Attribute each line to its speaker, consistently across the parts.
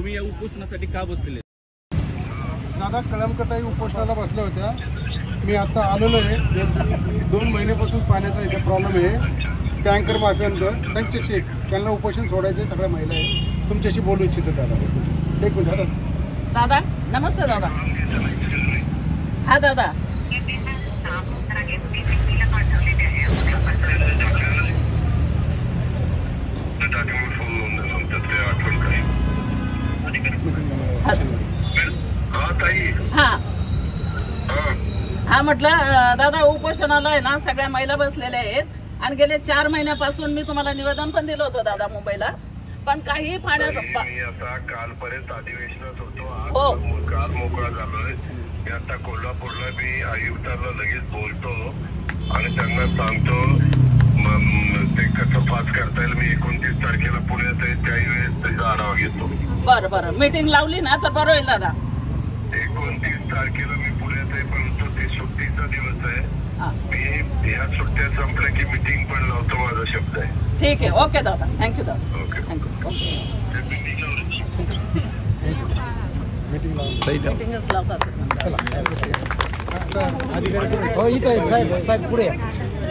Speaker 1: तुम्ही या उपोषणासाठी का बसलेले?
Speaker 2: दादा कळमकताई उपोषणाला बसल्या होत्या. मी आता आलेलो आहे. 2 महिन्यापासून पाण्याचा इथे प्रॉब्लेम आहे. टँकर माफियांचं त्यांच्याशी त्यांना उपोषण सोडायचे सगळ्या महिला आहे. तुमच्याशी बोलू इच्छितो दादा. एक मिनिट.
Speaker 3: दादा नमस्ते. दादा हा दादा हा म्हटलं दादा उपोषणाला आहे ना सगळ्या महिला बसलेल्या आहेत आणि गेले 4 महिन्यापासून मी तुम्हाला निवेदन पण दिलं होतं दादा मुंबईला, पण काही पाण्यात
Speaker 4: आता कालपर्यंत अधिवेशनात होतो.
Speaker 3: हो
Speaker 4: काल मोकळा झालोय. मी आता कोल्हापूरला मी आयुक्तांना लगेच बोलतो आणि त्यांना सांगतो ते कसं पास करता येईल. मी 29 तारखेला पुण्यात आहे, त्याही वेळेस त्याचा आढावा घेतो.
Speaker 3: बरं बरं मीटिंग लावली ना तर बरं होईल दादा.
Speaker 4: 29 तारखेला मी पुण्यात आहे, परंतु ते सुट्टीचा दिवस आहे. मी या सुट्ट्या संपल्या की मीटिंग पण लावतो, माझा शब्द आहे.
Speaker 3: ठीक आहे. ओके दादा. थँक्यू दादा.
Speaker 4: Okay
Speaker 3: thank you. मीटिंगच लावतात.
Speaker 2: साहेब पुढे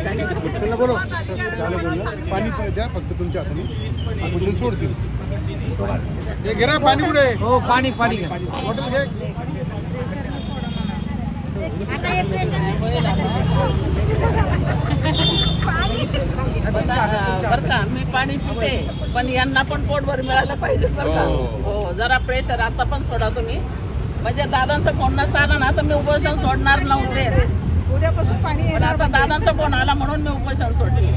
Speaker 2: त्यांना बोलो. झालं बोलणं. पाणी द्या फक्त तुमच्या हाताने. उपोषण सोडतील. हे घे ना पाणी. कुठे?
Speaker 5: हो पाणी
Speaker 2: बॉटल घे.
Speaker 3: बरं का मी पाणी पिते पण यांना पण पोटभर मिळालं पाहिजे बरं का. हो जरा प्रेशर आता पण सोडा तुम्ही. म्हणजे दादांचा फोन नसता आला ना तर मी उपोषण सोडणार नव्हते.
Speaker 6: उद्यापासून पाणी
Speaker 3: पण आता दादांचा फोन आला म्हणून मी उपोषण सोडले.